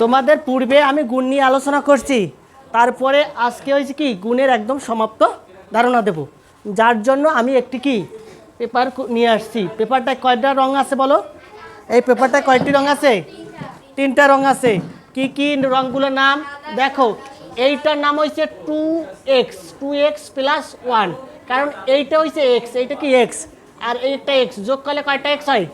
তোমাদের পূর্বে আমি গুণ নিয়ে আলোচনা করছি, তারপরে আজকে হয়েছে কি গুণের একদম সমাপ্ত ধারণা দেব, যার জন্য আমি একটি কি পেপার নিয়ে আসছি। পেপারটায় কয়টা রং আছে বলো? এই পেপারটায় কয়টি রং আছে? তিনটা রং আছে। কি কি রঙগুলোর নাম দেখো। এইটার নাম হয়েছে 2x প্লাস 1, কারণ এইটা হয়েছে এক্স, এইটা কি এক্স, আর এই একটা এক্স যোগ করলে কয়টা এক্স হয়?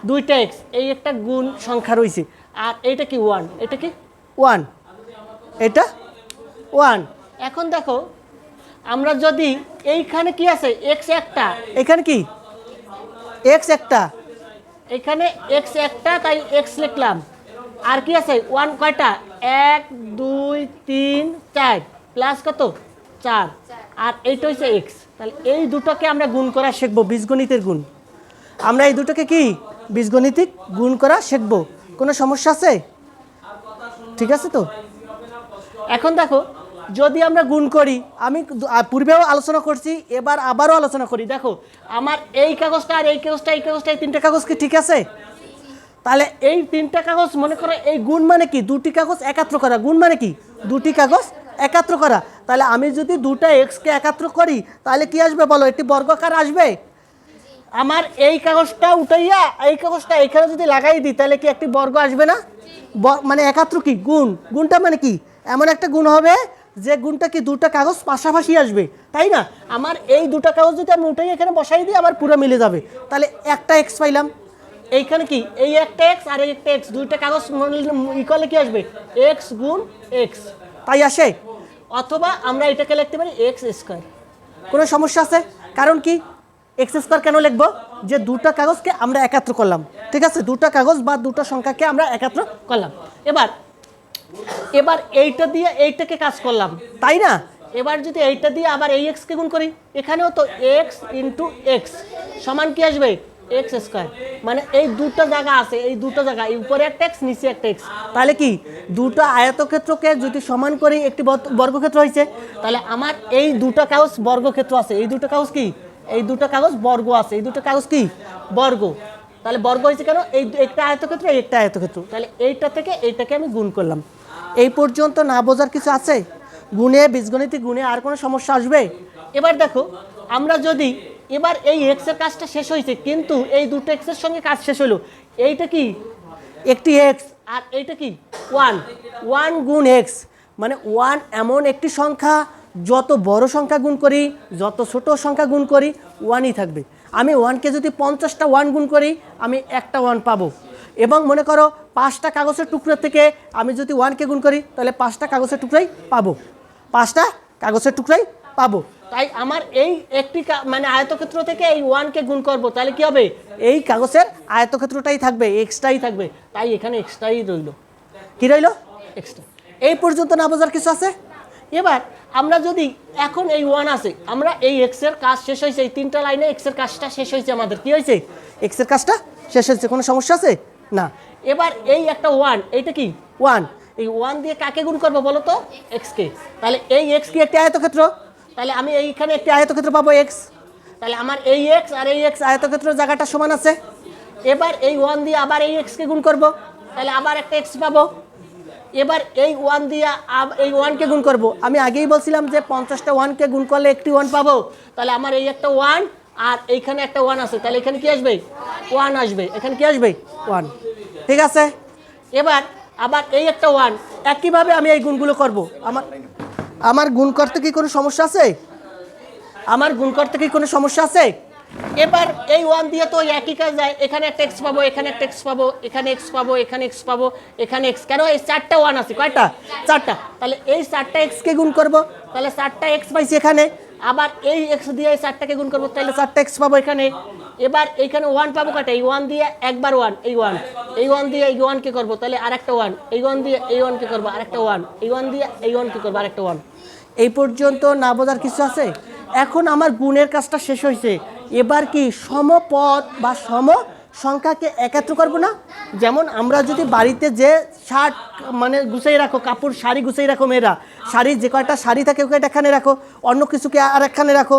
দুইটা এক্স। এই একটা গুণ সংখ্যা রয়েছে। আর এইটা কি 1, এটা কি 1, এটা 1। এখন দেখো আমরা যদি এইখানে কি আছে এক্স একটা, এখানে কি এক্স একটা, এখানে এক্স একটা, তাই এক্স লিখলাম। আর কি আছে 1 কয়টা? 1 2 3 4 প্লাস কত 4, আর এইটা হচ্ছে এক্স। তাহলে এই দুটোকে আমরা গুণ করা শিখবো, বীজগণিতের গুণ। আমরা এই দুটোকে কি বীজগণিতিক গুণ করা শিখবো। কোনো সমস্যা আছে? ঠিক আছে তো। এখন দেখো যদি আমরা গুণ করি, আমি পূর্বেও আলোচনা করছি, এবার আবারও আলোচনা করি। দেখো আমার এই কাগজটা আর এই কাগজটা, এই কাগজটা, এই তিনটা কাগজ কি ঠিক আছে? তাহলে এই তিনটা কাগজ মনে করো এই গুণ মানে কি দুটি কাগজ একাত্র করা। গুণ মানে কি দুটি কাগজ একাত্র করা। তাহলে আমি যদি দুটা এক্সকে একাত্র করি তাহলে কি আসবে বলো? একটি বর্গাকার আসবে। আমার এই কাগজটা উঠাইয়া এই কাগজটা এখানে যদি লাগাই দিই তাহলে কি একটি বর্গ আসবে না? মানে একাত্র কি গুণ। গুণটা মানে কি এমন একটা গুণ হবে যে গুণটা কি দুটো কাগজ পাশাপাশি আসবে, তাই না? আমার এই দুটো কাগজ যদি আমি উঠাই এখানে বসাই দিই আমার পুরো মিলে যাবে। তাহলে একটা এক্স পাইলাম। এইখানে কি এই একটা এক্স আর এই একটা এক্স, দুইটা কাগজ ইকুয়ালে কি আসবে? এক্স গুণ এক্স, তাই আসে। অথবা আমরা এটাকে লিখতে পারি এক্স স্কোয়ার। কোনো সমস্যা আছে? কারণ কি এক্স স্কোয়ার কেন লিখবো? যে দুটো কাগজকে আমরা একাত্র করলাম, ঠিক আছে? দুটো কাগজ বা দুটো সংখ্যাকে আমরা একাত্র করলাম। এবার এইটা দিয়ে এইটাকে কাজ করলাম, তাই না? এবার যদি এইটা দিয়ে আবার এই এক্সকে গুণ করি, এখানেও তো এক্স ইন্টু এক্স সমান কি আসবে? X square. মানে এই দুটো জায়গা আছে, এই দুটো জায়গা, উপরে একটা এক্স নিচে একটা এক্স। তাহলে কি দুটো আয়তক্ষেত্রকে যদি সমান করি একটি বর্গক্ষেত্র হয়েছে। তাহলে আমার এই দুটো কাগজ বর্গক্ষেত্র আছে, এই দুটো কাগজ কি এই দুটো কাগজ বর্গ আছে, এই দুটো কাগজ কি বর্গ। তাহলে বর্গ হয়েছে কেন? এই একটা আয়তক্ষেত্র, এই একটা আয়তক্ষেত্র। তাহলে এইটা থেকে এইটাকে আমি গুণ করলাম। এই পর্যন্ত না বোঝার কিছু আছে? গুণে বীজগণিতিক গুণে আর কোনো সমস্যা আসবে? এবার দেখো আমরা যদি এবার এই এক্সের কাজটা শেষ হয়েছে, কিন্তু এই দুটো এক্সের সঙ্গে কাজ শেষ হলো। এইটা কি একটি এক্স আর এইটা কি 1 গুণ এক্স। মানে 1 এমন একটি সংখ্যা যত বড় সংখ্যা গুণ করি, যত ছোট সংখ্যা গুণ করি 1ই থাকবে। আমি 1কে যদি 50টা 1 গুণ করি আমি একটা 1 পাবো। এবং মনে করো 5টা কাগজের টুকরো থেকে আমি যদি 1কে গুণ করি তাহলে 5টা কাগজের টুকরাই পাবো, 5টা কাগজের টুকরাই পাবো। তাই আমার এই একটি মানে আয়তক্ষেত্র থেকে এই 1কে গুণ করব, তাহলে কি হবে? এই কাগজের আয়তক্ষেত্রটাই থাকবে, এক্সটাই থাকবে। তাই এখানে এক্সটাই রইল। কি রইল? এক্সট্রা। এই পর্যন্ত না বোঝার কিছু আছে? এবার আমরা যদি এখন এই 1 আছে, আমরা এই এক্সের কাজ শেষ হয়েছে, এই তিনটা লাইনে এক্সের কাজটা শেষ হয়েছে। আমাদের কি হয়েছে? এক্সের কাজটা শেষ হয়েছে। কোনো সমস্যা আছে? না। এবার এই একটা 1, এইটা কি 1, এই 1 দিয়ে কাকে গুণ করবো বলো তো? এক্সকে। তাহলে এই এক্স কি একটি আয়তক্ষেত্র? তাহলে আমি এইখানে একটি আয়তক্ষেত্র পাবো এক্স। তাহলে আমার এই এক্স আর এই এক্স আয়তক্ষেত্রের জায়গাটা সমান আছে। এবার এই 1 দিয়ে আবার এই এক্সকে গুণ করব, তাহলে আবার একটা এক্স পাবো। এবার এই 1 দিয়ে এই 1কে গুণ করব। আমি আগেই বলছিলাম যে 50টা 1কে গুণ করলে একটি 1 পাবো। তাহলে আমার এই একটা 1 আর এইখানে একটা 1 আছে, তাহলে এখানে কি আসবে? 1 আসবে। এখানে কি আসবে? 1। ঠিক আছে। এবার আবার এই একটা 1, একইভাবে আমি এই গুণগুলো করব। আমার গুণ করতে কি কোনো সমস্যা আছে? আমার গুণ করতে কি কোনো সমস্যা আছে? এবার এই 1 দিয়ে তো একই কাজ যায়। এখানে একটা এক্স পাবো, এখানে একটা এক্স পাবো, এখানে এক্স পাবো, এখানে এক্স পাবো, এখানে এক্স। কেন? এই 4টা 1 আছে। কয়টা? 4টা। তাহলে এই 4টা এক্সকে গুণ করব, তাহলে 4টা এক্স পাইছি এখানে। আবার এই এক্স দিয়ে এই 4টাকে গুণ করবো, তাহলে 4টা এক্স পাবো এখানে। এবার এইখানে 1 পাবো কয়টা? এই 1 দিয়ে একবার 1, এই 1, এই 1 দিয়ে এই 1কে করবো, তাহলে আরেকটা 1, এই 1 দিয়ে এই 1কে করবো, আরেকটা 1, এই 1 দিয়ে এই 1কে করবো, আরেকটা 1। এই পর্যন্ত না বোঝার কিছু আছে? এখন আমার গুণের কাজটা শেষ হয়েছে। এবার কি সমপদ বা সম সংখ্যাকে একাত্র করবো না? যেমন আমরা যদি বাড়িতে যে শার্ট মানে গুছাই রাখো, কাপড় শাড়ি গুছাই রাখো, মেয়েরা শাড়ির যে কয়টা শাড়ি থাকে ওই কয়টা এখানে রাখো, অন্য কিছুকে আর একখানে রাখো।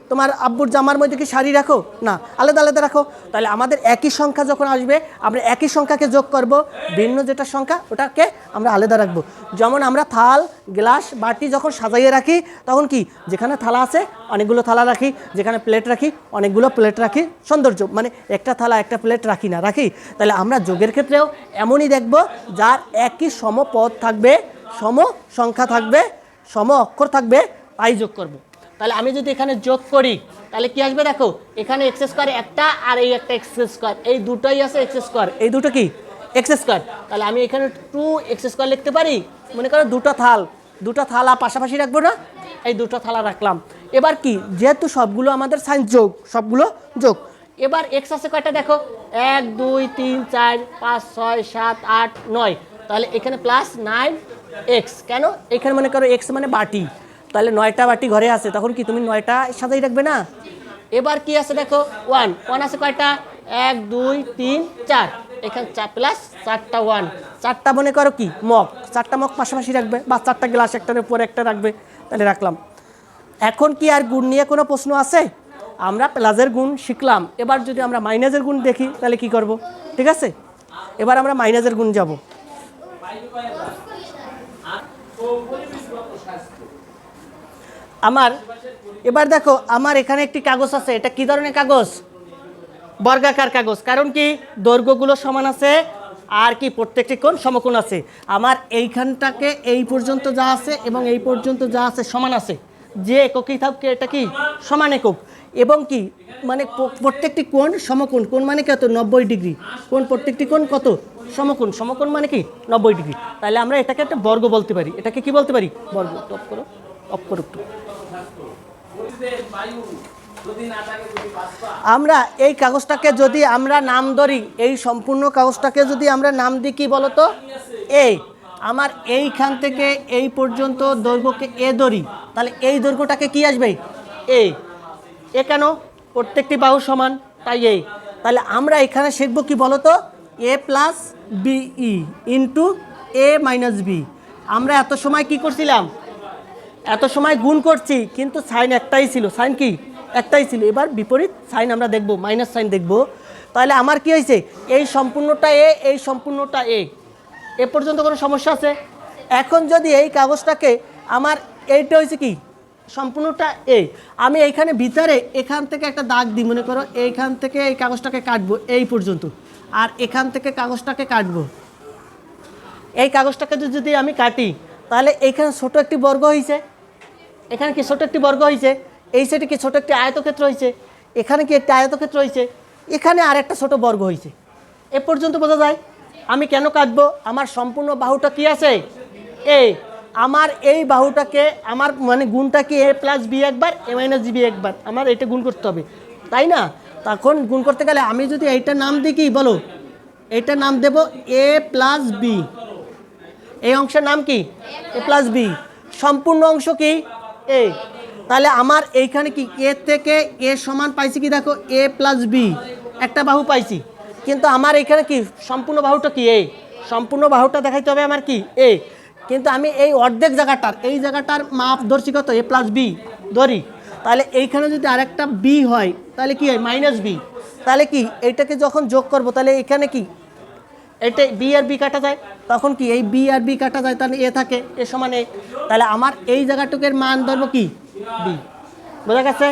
তো তোমার আব্বুর জামার মধ্যে কি শাড়ি রাখো? না, আলাদা আলাদা রাখো। তাহলে আমাদের একই সংখ্যা যখন আসবে আমরা একই সংখ্যাকে যোগ করব, ভিন্ন যেটা সংখ্যা ওটাকে আমরা আলাদা রাখবো। যেমন আমরা থাল গ্লাস বাটি যখন সাজাইয়ে রাখি তখন কি যেখানে থালা আছে অনেকগুলো থালা রাখি, যেখানে প্লেট রাখি অনেকগুলো প্লেট রাখি, সৌন্দর্য মানে একটা থালা একটা প্লেট রাখি না, রাখি। তাহলে আমরা যোগের ক্ষেত্রেও এমনই দেখব, যার একই সম পদ থাকবে, সম সংখ্যা থাকবে, সম অক্ষর থাকবে, তাই যোগ করব। তাহলে আমি যদি এখানে যোগ করি তাহলে কি আসবে দেখো, এখানে এক্স স্কোয়ার একটা আর এই একটা এক্স স্কোয়ার, এই দুটোই আছে এক্স স্কোয়ার, এই দুটো কি এক্স স্কোয়ার। তাহলে আমি এখানে 2x স্কোয়ার লিখতে পারি। মনে করো দুটো থালা পাশাপাশি রাখবো না, এই দুটো থালা রাখলাম। এবার কি যেহেতু সবগুলো আমাদের সাইন যোগ, সবগুলো যোগ। এবার এক্স আছে কয়টা দেখো, 1 2 3 4 5 6 7 8 9, তাহলে এখানে প্লাস 9x। কেন এখানে মনে করো এক্স মানে বাটি, তাহলে 9টা বাটি ঘরে আছে, তখন কি তুমি 9টা সাজাই রাখবে না। এবার কি আছে দেখো 1 আছে কয়টা, 1 2 3 4, এখানে প্লাস 4টা 1, 4টা মনে করো কি মগ, 4টা মগ পাশাপাশি রাখবে, বা 4টা গ্লাস একটার উপর একটা রাখবে, তাহলে রাখলাম। এখন কি আর গুণ নিয়ে কোনো প্রশ্ন আছে? আমরা প্লাসের গুণ শিখলাম, এবার যদি আমরা মাইনাসের গুণ দেখি তাহলে কি করব? ঠিক আছে, এবার আমরা মাইনাসের গুণ যাব। আমার এবার দেখো আমার এখানে একটি কাগজ আছে, এটা কি ধরনের কাগজ? বর্গাকার কাগজ। কারণ কি দৈর্ঘ্যগুলো সমান আছে আর কি প্রত্যেকটি কোণ সমকোণ আছে। আমার এইখানটাকে এই পর্যন্ত যা আছে এবং এই পর্যন্ত যা আছে সমান আছে, যে এককই থাকবে এটা কি সমান একক, এবং কি মানে প্রত্যেকটি কোণ সমকোণ। কোণ মানে কত? 90 ডিগ্রি। কোণ প্রত্যেকটি কোণ কত? সমকোণ। সমকোণ মানে কি 90 ডিগ্রি। তাহলে আমরা এটাকে একটা বর্গ বলতে পারি। এটাকে কি বলতে পারি? বর্গ। অফ করো, অফ করো একটু। আমরা এই কাগজটাকে যদি আমরা নাম ধরি, এই সম্পূর্ণ কাগজটাকে যদি আমরা নাম দিই কি বলতো? এ। আমার এইখান থেকে এই পর্যন্ত দৈর্ঘ্যকে এ ধরি, তাহলে এই দৈর্ঘ্যটাকে কি আসবে? এ। এ কেন? প্রত্যেকটি বাহু সমান, তাই এই। তাহলে আমরা এখানে শিখবো কি বলতো? A plus b into a minus b. আমরা এত সময় কি করছিলাম? এত সময় গুণ করছি, কিন্তু সাইন একটাই ছিল। সাইন কি একটাই ছিল। এবার বিপরীত সাইন আমরা দেখব, মাইনাস সাইন দেখব। তাহলে আমার কি হয়েছে? এই সম্পূর্ণটা এ, এই সম্পূর্ণটা এ। এ পর্যন্ত কোনো সমস্যা আছে? এখন যদি এই কাগজটাকে আমার এইটা হয়েছে কি সম্পূর্ণটা এ, আমি এইখানে ভিতরে এখান থেকে একটা দাগ দিই, মনে করো এইখান থেকে এই কাগজটাকে কাটবো এই পর্যন্ত, আর এখান থেকে কাগজটাকে কাটবো। এই কাগজটাকে যদি আমি কাটি তাহলে এইখানে ছোট একটি বর্গ হয়েছে, এখানে কি ছোট একটি বর্গ হয়েছে, এই সাইডে কি ছোট একটি আয়তক্ষেত্র হয়েছে, এখানে কি একটি আয়তক্ষেত্র হয়েছে, এখানে আর একটা ছোট বর্গ হয়েছে। এ পর্যন্ত বোঝা যায়। আমি কেন কাটবো? আমার সম্পূর্ণ বাহুটা কি আছে? এ। আমার এই বাহুটাকে আমার মানে গুণটা কি এ প্লাস বি একবার, এ মাইনাস বি একবার, আমার এটা গুণ করতে হবে, তাই না? তখন গুণ করতে গেলে আমি যদি এইটার নাম দিই কি বলো, এইটার নাম দেব এ প্লাস বি। এই অংশের নাম কি? A plus B. সম্পূর্ণ অংশ কি? এ। তাহলে আমার এইখানে কি এ থেকে এ সমান পাইছি কি দেখো, এ প্লাস বি, একটা বাহু পাইছি। কিন্তু আমার এখানে কি সম্পূর্ণ বাহুটা কি? এ। সম্পূর্ণ বাহুটা দেখাইতে হবে আমার কি? এ। কিন্তু আমি এই অর্ধেক জায়গাটার, এই জায়গাটার মাপ ধরছি কত? এ প্লাস বি ধরি। তাহলে এইখানে যদি আরেকটা বি হয় তাহলে কি হয়? Minus B. তাহলে কি এইটাকে যখন যোগ করব তাহলে এখানে কি এটা বি আর বি কাটা যায়, তখন কি এই বি আর বি কাটা যায়, তাহলে এ থাকে, এ সমান এ। তাহলে আমার এই জায়গাটুকের মান ধরবো কি? বি। বোঝা গেছে?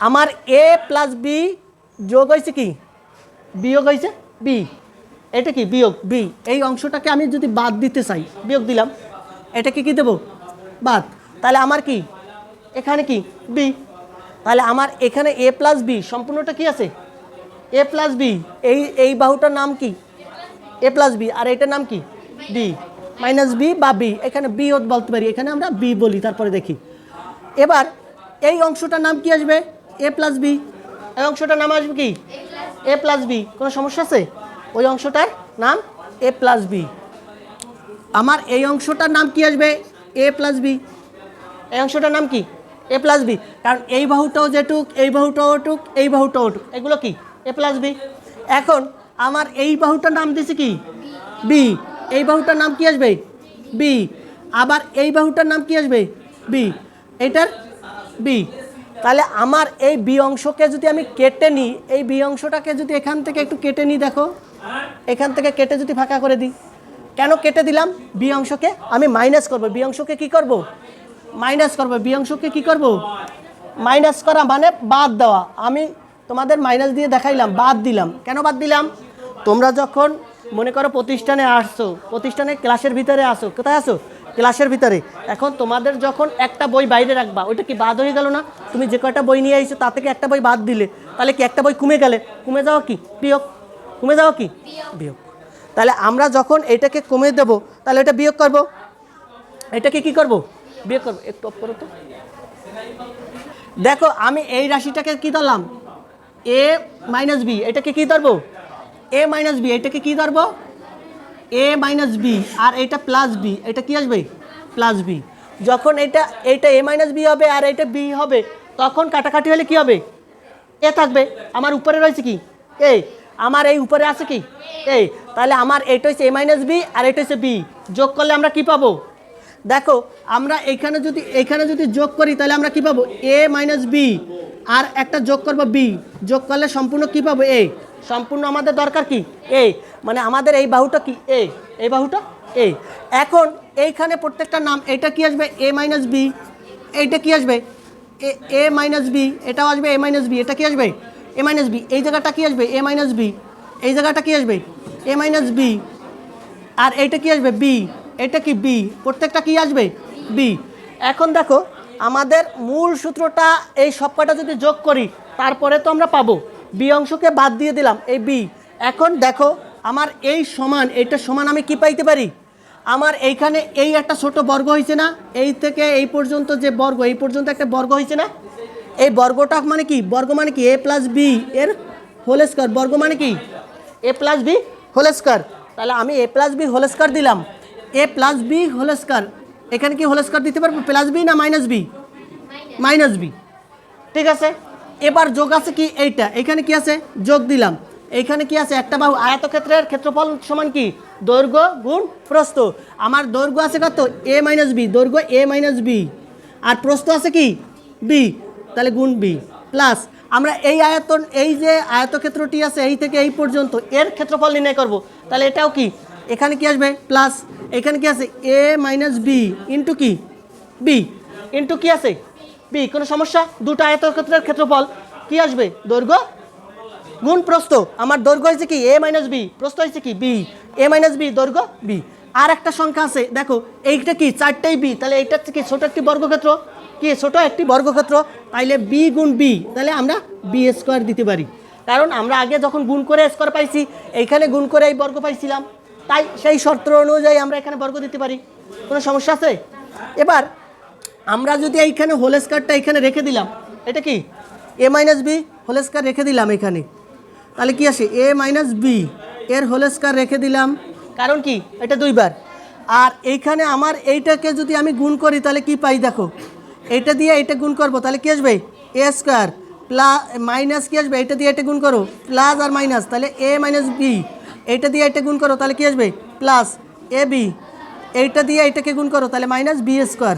আমার এ প্লাস বি যোগ হয়েছে কি? বিয়োগ হয়েছে বি। এটা কি? বিয়োগ বি। এই অংশটাকে আমি যদি বাদ দিতে চাই, বিয়োগ দিলাম, এটাকে কি দেবো? বাদ। তাহলে আমার কি এখানে কি? বি। তাহলে আমার এখানে এ প্লাস বি সম্পূর্ণটা কি আছে? এ প্লাস বি। এই বাহুটার নাম কি? এ প্লাস বি, আর এটার নাম কি? বি মাইনাস বি বা বি। এখানে বি বলতে পারি, এখানে আমরা বি বলি। তারপরে দেখি এবার এই অংশটার নাম কি আসবে? এ প্লাস বি। এই অংশটার নাম আসবে কি? A plus B. কোনো সমস্যা আছে? ওই অংশটার নাম এ প্লাস বি। আমার এই অংশটার নাম কি আসবে? এ প্লাস বি। এই অংশটার নাম কি? A plus B. কারণ এই বাহুটাও যেটুক, এই বাহুটাও ওটুক, এই বাহুটাও ওটুক, এগুলো কি? A plus B. এখন আমার এই বাহুটার নাম দিছে কি? বি। এই বাহুটার নাম কি আসবে? বি। আবার এই বাহুটার নাম কি আসবে? বি। এইটার বি। তাহলে আমার এই বি অংশকে যদি আমি কেটে নিই, এই বি অংশটাকে যদি এখান থেকে একটু কেটে নিই, দেখো এখান থেকে কেটে যদি ফাঁকা করে দিই, কেন কেটে দিলাম? বি অংশকে আমি মাইনাস করব, বি অংশকে কী করব? মাইনাস করব। বি অংশকে কী করব? মাইনাস করা মানে বাদ দেওয়া। আমি তোমাদের মাইনাস দিয়ে দেখাইলাম, বাদ দিলাম। কেন বাদ দিলাম? তোমরা যখন মনে করো প্রতিষ্ঠানে আসছো, প্রতিষ্ঠানে ক্লাসের ভিতরে আসো, কোথায় আসো? ক্লাসের ভিতরে। এখন তোমাদের যখন একটা বই বাইরে রাখবা, ওইটা কি বাদ হয়ে গেল না? তুমি যে কয়টা বই নিয়ে আইছো তা থেকে একটা বই বাদ দিলে, তাহলে কি একটা বই কমে গেলে? কমে যাওয়া কি বিয়োগ? কমে যাওয়া কি বিয়োগ? তাহলে আমরা যখন এটাকে কমে দেব, তাহলে এটা বিয়োগ করব, এটাকে কি করব? বিয়োগ করব। একটু অফ করো তো। দেখো আমি এই রাশিটাকে কি ধরলাম? এ মাইনাস বি। এটাকে কি ধরবো? এ মাইনাস বি। এটাকে কি ধরবো? এ মাইনাস বি। আর এটা প্লাস বি। এটা কি আসবে? Plus B. যখন এইটা এ মাইনাস বি হবে আর এটা বি হবে, তখন কাটাকাটি হলে কি হবে? এ থাকবে। আমার উপরে রয়েছে কি? এ। আমার এই উপরে আছে কি? এ। তাহলে আমার এটা হচ্ছে এ মাইনাস বি আর এটা হচ্ছে বি। যোগ করলে আমরা কি পাবো? দেখো আমরা এখানে যদি যোগ করি, তাহলে আমরা কি পাবো? এ মাইনাস বি আর একটা যোগ করবো বি। যোগ করলে সম্পূর্ণ কি পাবো? এ। সম্পূর্ণ আমাদের দরকার কি? এ। মানে আমাদের এই বাহুটা কি? এ। এই বাহুটা এ। এখন এইখানে প্রত্যেকটা নাম, এটা কি আসবে? এ মাইনাস বি। এইটা কি আসবে? এ মাইনাস বি। এটাও আসবে এ মাইনাস বি। এটা কি আসবে? এ মাইনাস বি। এই জায়গাটা কি আসবে? এ মাইনাস বি। এই জায়গাটা কি আসবে? এ মাইনাস বি। আর এইটা কি আসবে? বি। এটা কি? বি। প্রত্যেকটা কি আসবে? বি। এখন দেখো আমাদের মূল সূত্রটা, এই সবকটা যদি যোগ করি তারপরে তো আমরা পাবো। বি অংশকে বাদ দিয়ে দিলাম, এই বি। এখন দেখো আমার এই সমান, এইটা সমান আমি কি পাইতে পারি? আমার এইখানে এই একটা ছোট বর্গ হয়েছে না? এই থেকে এই পর্যন্ত যে বর্গ, এই পর্যন্ত একটা বর্গ হয়েছে না? এই বর্গটা মানে কি? বর্গ মানে কি? এ প্লাস বি এর হোল স্কয়ার। বর্গ মানে কি? A plus B whole square. তাহলে আমি A plus B whole square দিলাম। A plus B whole square. এখানে কি হোল স্কয়ার দিতে পারবো? প্লাস বি না মাইনাস বি? Minus B. ঠিক আছে। এবার যোগ আছে কি? এইটা। এখানে কি আছে? যোগ দিলাম। এইখানে কি আছে? একটা বাহু। আয়তক্ষেত্রের ক্ষেত্রফল সমান কি? দৈর্ঘ্য গুণ প্রস্থ। আমার দৈর্ঘ্য আছে কত? এ মাইনাস বি। দৈর্ঘ্য এ মাইনাস বি। আর প্রস্থ আছে কি? বি। তাহলে গুণ বি প্লাস আমরা এই যে আয়তক্ষেত্রটি আছে এই থেকে এই পর্যন্ত এর ক্ষেত্রফল নির্ণয় করব। তাহলে এটাও কি? এখানে কি আসবে? প্লাস। এখানে কি আছে? এ মাইনাস বি ইন্টু কি? বি। ইন্টু কি আছে? বি। কোনো সমস্যা? দুটো আয়তক্ষেত্রের ক্ষেত্রফল কি আসবে? দৈর্ঘ্য গুণ প্রস্থ। আমার দৈর্ঘ্য হয়েছে কি? এ মাইনাস বি। প্রস্থ হয়েছে কি? বি। এ মাইনাস বি, দৈর্ঘ্য বি। আর একটা সংখ্যা আছে দেখো, এইটা কি? চারটাই বি। তাহলে এইটা হচ্ছে কি? ছোট একটি বর্গক্ষেত্র। কি? ছোট একটি বর্গক্ষেত্র। তাইলে বি গুণ বি, তাহলে আমরা বি স্কোয়ার দিতে পারি। কারণ আমরা আগে যখন গুণ করে স্কোয়ার পাইছি, এইখানে গুণ করে এই বর্গ পাইছিলাম, তাই সেই শর্ত অনুযায়ী আমরা এখানে বর্গ দিতে পারি। কোনো সমস্যা আছে? এবার আমরা যদি এইখানে হোল স্কয়ারটা এখানে রেখে দিলাম, এটা কি? এ মাইনাস বি হোল স্কয়ার রেখে দিলাম এখানে, তাহলে কি আসে? এ মাইনাস বি এর হোল স্কয়ার রেখে দিলাম। কারণ কি? এটা দুইবার। আর এইখানে আমার এইটাকে যদি আমি গুণ করি তাহলে কি পাই? দেখো এইটা দিয়ে এইটা গুণ করবো, তাহলে কি আসবে? এ স্কয়ার প্লাস মাইনাস কি আসবে? এইটা দিয়ে এটা গুণ করো, প্লাস আর মাইনাস, তাহলে এ মাইনাস বি। এইটা দিয়ে এটা গুণ করো, তাহলে কি আসবে? Plus A B. এইটা দিয়ে এইটাকে গুণ করো, তাহলে মাইনাস বি স্কোয়ার।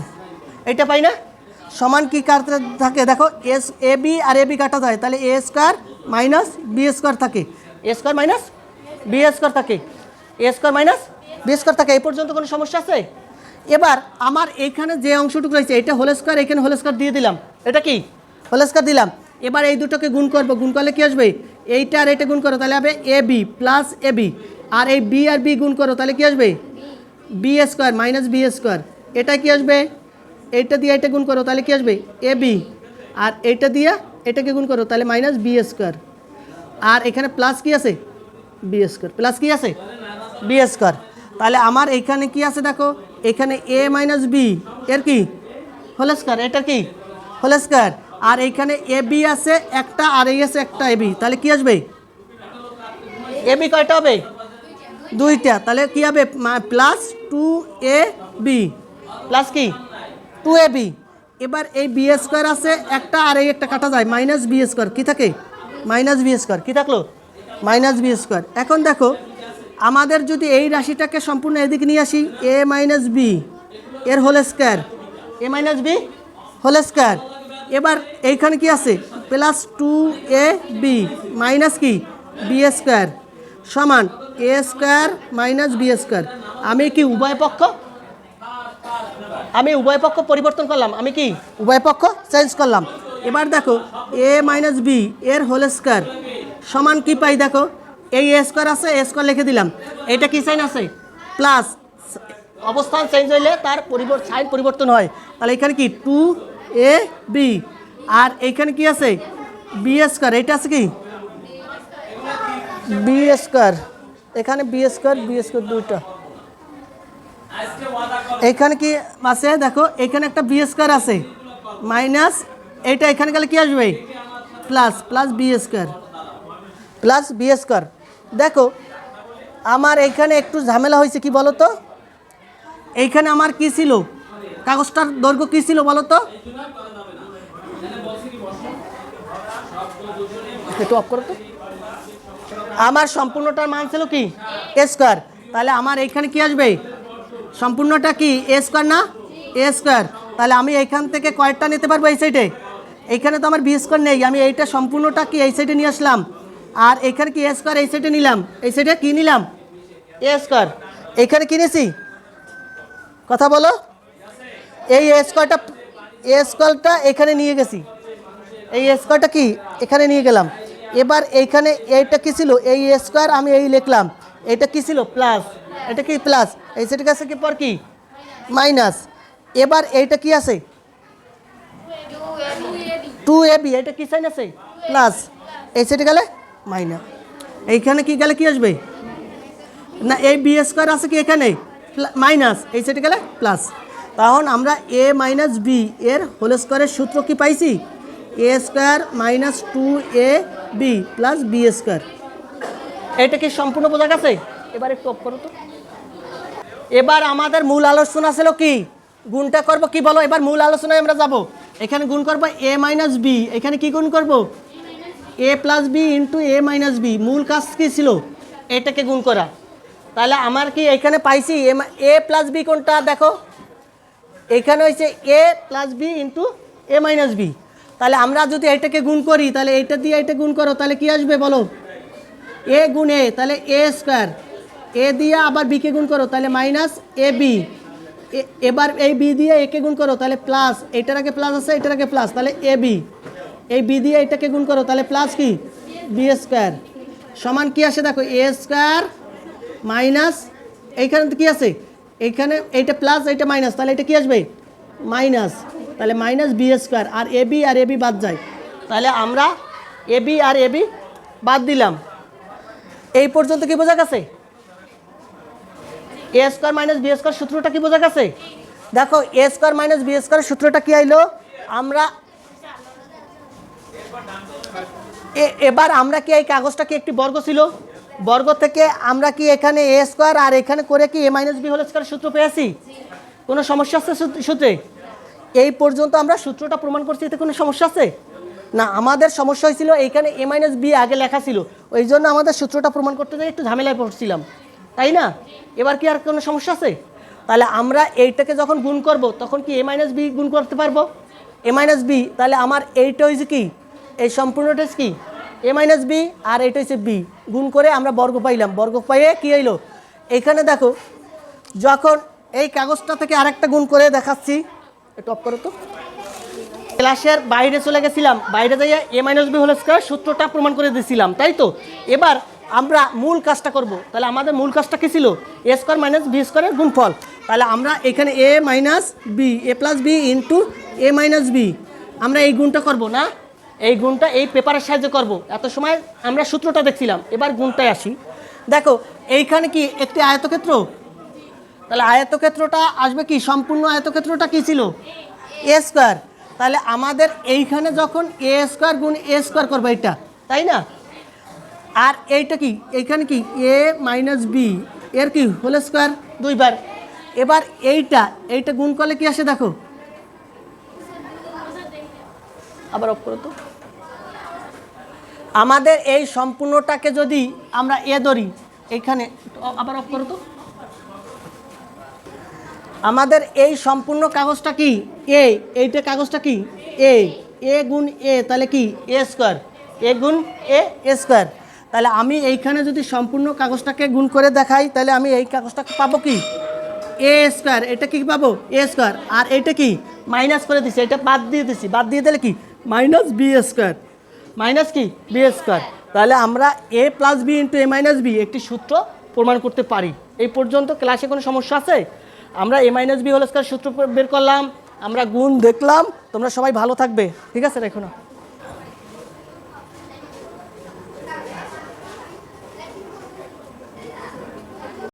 এটা পাই না? সমান কি কাটতে থাকে? দেখো এস এ বি আর এ বি কাটা যায়, তাহলে A square minus B square থাকে। A square minus B square থাকে। A square minus B square থাকে। এই পর্যন্ত কোনো সমস্যা আছে? এবার আমার এইখানে যে অংশটুকু রয়েছে এটা হোল স্কোয়ার, এখানে হোল স্কোয়ার দিয়ে দিলাম। এটা কি? হোল স্কোয়ার দিলাম। এবার এই দুটোকে গুণ করবো, গুণ করলে কি আসবে? এইটা আর এটা গুণ করো, তাহলে হবে A B plus A B. আর এই বি আর বি গুণ করো, তাহলে কি আসবে? B square minus B square. এটা কি আসবে? এইটা দিয়ে এটা গুণ করো, তাহলে কি আসবে? এ বি। আর এইটা দিয়ে এটাকে গুণ করো, তাহলে মাইনাস বি স্কোয়ার। আর এখানে প্লাস কি আছে? B square. প্লাস কি আছে? B square. তাহলে আমার এইখানে কি আছে? দেখো এখানে এ মাইনাস বি এর কি? Whole square. এটা কি? Whole square. আর এইখানে এ বি আছে একটা, আর এই আছে একটা এ বি, তাহলে কি আসবে? এ বি কয়টা হবে? দুইটা। তাহলে কি হবে? প্লাস টু এ বি। প্লাস কি? Two A B. এবার এই বি স্কোয়ার আছে একটা, আর এই একটা কাটা যায়, মাইনাস বি স্কোয়ার কি থাকে? মাইনাস বি স্কোয়ার কি থাকলো? Minus B square. এখন দেখো আমাদের যদি এই রাশিটাকে সম্পূর্ণ এদিকে নিয়ে আসি, এ মাইনাস বি এর হোল স্কোয়ার, এ মাইনাস বি হোল স্কোয়ার এবার এইখানে কি আছে প্লাস 2ab মাইনাস কি বি স্কোয়ার সমান এ স্কোয়ার মাইনাস বি স্কোয়ার। আমি কি উভয় পক্ষ পরিবর্তন করলাম, আমি কি উভয় পক্ষ চেঞ্জ করলাম। এবার দেখো এ মাইনাস বি এর হোল স্কোয়ার সমান কি পাই, দেখো এই এ স্কোয়ার আছে, এ স্কোয়ার লিখে দিলাম, এটা কি সাইন আছে প্লাস, অবস্থান চেঞ্জ হইলে তার সাইন পরিবর্তন হয়। তাহলে এখানে কি 2ab আর এইখানে কি আছে বি স্কোয়ার, এটা আছে কি বি স্কোয়ার, এখানে বি স্কোয়ার দুইটা, এখানে কি আছে দেখো এখানে একটা বি স্কোয়ার আছে মাইনাস এইটা, এখানে গেলে কি আসবে প্লাস বি স্কোয়ার। দেখো আমার এইখানে একটু ঝামেলা হয়েছে, কি বলো তো, এইখানে আমার কি ছিল, কাগজটার দৈর্ঘ্য কি ছিল বলো তো, একটু অফ করো তো, আমার সম্পূর্ণটার মান ছিল কি এ স্কোয়ার, তাহলে আমার এইখানে কি আসবে সম্পূর্ণটা কি এ স্কোয়ার না, এ স্কোয়ার। তাহলে আমি এইখান থেকে কয়েকটা নিতে পারবো এই সাইডে, এইখানে তো আমার বি স্কোয়ার নেই, আমি এইটা সম্পূর্ণটা কি এই সাইডে নিয়ে আসলাম, আর এখানে কি এ স্কোয়ার এই সাইডে নিলাম, এই সাইডে কি নিলাম এ স্কোয়ার, এইখানে কিনেছি, কথা বলো, এই এ স্কোয়ারটা এখানে নিয়ে গেছি, এই এ স্কোয়ারটা কি এখানে নিয়ে গেলাম। এবার এইখানে এইটা কি ছিল এই এ স্কোয়ার, আমি এই লিখলাম, এটা কি ছিল প্লাস, এটা কি প্লাস, এই সাইডে কাছে কি পর কি মাইনাস। এবার এইটা কি আছে 2ab, এটা কি সাইন আছে প্লাস, এই সাইডে গেলে মাইনাস, এইখানে কি গেলে কি আসবে না, এই বি স্কোয়ার আছে কি এখানে মাইনাস, এই সাইডে গেলে প্লাস। তখন আমরা এ মাইনাস বি এর হোল স্কোয়ারের সূত্র কি পাইছি, a square minus 2ab plus b square. এটা কি সম্পূর্ণ বোঝা গেছে? এবার একটু অফ করো তো। এবার আমাদের মূল আলোচনা ছিল কি, গুণটা করব কি বলো, এবার মূল আলোচনায় আমরা যাব। এখানে গুণ করব এ মাইনাস বি, এখানে কি গুণ করব এ plus B into a minus B, মূল কাজ কী ছিল এটাকে গুণ করা। তাহলে আমার কি এখানে পাইছি এ প্লাস বি কোনটা দেখো, এখানে হয়েছে এ plus B into a minus B. তাহলে আমরা যদি এইটাকে গুণ করি, তাহলে এইটা দিয়ে এইটা গুণ করো, তাহলে কি আসবে বলো এ গুণ এ, তাহলে এ স্কোয়ার, এ দিয়ে আবার বিকে গুণ করো তাহলে মাইনাস এ বি, এবার এই বি দিয়ে একে গুণ করো তাহলে প্লাস, এটার আগে প্লাস আছে এটার আগে প্লাস, তাহলে এ বি, এই বি দিয়ে এটাকে গুণ করো তাহলে প্লাস কি বি স্কোয়ার সমান কি আসে দেখো এ স্কোয়ার মাইনাস, এইখানে কি আছে এইখানে এইটা প্লাস এইটা মাইনাস, তাহলে এটা কি আসবে মাইনাস, তাহলে minus B square, R A B বাদ যায়, তাহলে আমরা এ বি আর এ বি বাদ দিলাম। এই পর্যন্ত কি বোঝা গেছে? এ স্কোয়ার মাইনাস বি স্কোয়ার সূত্রটা কি বোঝা গেছে? দেখো এ স্কোয়ার মাইনাস বি স্কোয়ার সূত্রটা কি আইলো, আমরা এবার আমরা কি এই কাগজটা কি একটি বর্গ ছিল, বর্গ থেকে আমরা কি এখানে এ স্কোয়ার আর এখানে করে কি এ মাইনাস বি হোল স্কোয়ার সূত্র পেয়েছি? কোনো সমস্যা আছে সূত্রে? এই পর্যন্ত আমরা সূত্রটা প্রমাণ করছি, এতে কোনো সমস্যা আছে না? আমাদের সমস্যা হয়েছিল এইখানে এ মাইনাস বি আগে লেখা ছিল, ওই জন্য আমাদের সূত্রটা প্রমাণ করতে গিয়ে একটু ঝামেলায় পড়ছিলাম, তাই না? এবার কি আর কোনো সমস্যা আছে? তাহলে আমরা এইটাকে যখন গুণ করব তখন কি এ মাইনাস বি গুণ করতে পারবো, এ মাইনাস বি, তাহলে আমার এইটা হয়েছে কি এই সম্পূর্ণটা কি এ মাইনাস বি আর এইটা হচ্ছে বি, গুণ করে আমরা বর্গ পাইলাম, বর্গ পাইয়ে কী হইলো এইখানে দেখো, যখন এই কাগজটা থেকে আরেকটা গুণ করে দেখাচ্ছি, একটু অফ করো তো। ক্লাসের বাইরে চলে গেছিলাম, বাইরে যাইয়া এ মাইনাস বি হোল স্কোয়ার সূত্রটা প্রমাণ করে দিয়েছিলাম, তাই তো? এবার আমরা মূল কাজটা করব। তাহলে আমাদের মূল কাজটা কী ছিল? এ স্কোয়ার মাইনাস বি স্কোয়ারের গুণফল। তাহলে আমরা এখানে এ minus B, A plus B into a minus b, আমরা এই গুণটা করব না, এই গুণটা এই পেপারের সাহায্যে করব। এত সময় আমরা সূত্রটা দেখছিলাম, এবার গুণটায় আসি। দেখো এইখানে কি একটি আয়তক্ষেত্র, তাহলে আয়তক্ষেত্রটা আসবে কি, সম্পূর্ণ আয়তক্ষেত্রটা কি ছিল এ স্কোয়ার। তাহলে আমাদের এইখানে যখন এ স্কোয়ার গুণ এ স্কোয়ার করবো এইটা, তাই না? আর এইটা কি এইখানে কি এ মাইনাস বি এর কি হোল স্কোয়ার দুইবার। এবার এইটা গুণ করলে কি আসে দেখো, আবার অফ করো তো। আমাদের এই সম্পূর্ণটাকে যদি আমরা এ ধরি, এইখানে আবার অফ করো তো। আমাদের এই সম্পূর্ণ কাগজটা কি এ, এইটা কাগজটা কি এ, এ গুণ এ তাহলে কি এ স্কোয়ার, এ গুণ এ স্কোয়ার। তাহলে আমি এইখানে যদি সম্পূর্ণ কাগজটাকে গুণ করে দেখাই তাহলে আমি এই কাগজটাকে পাবো কি এ স্কোয়ার, এটা কি পাবো এ স্কোয়ার, আর এটা কি মাইনাস করে দিছি, এটা বাদ দিয়ে দিছি, বাদ দিয়ে দিলে কি মাইনাস বি স্কোয়ার, মাইনাস কি বি স্কোয়ার। তাহলে আমরা এ plus B into a minus B একটি সূত্র প্রমাণ করতে পারি। এই পর্যন্ত ক্লাসে কোনো সমস্যা আছে? আমরা a minus B whole square সূত্র বের করলাম, আমরা গুণ দেখলাম। তোমরা সবাই ভালো থাকবে, ঠিক আছে, রেখো না।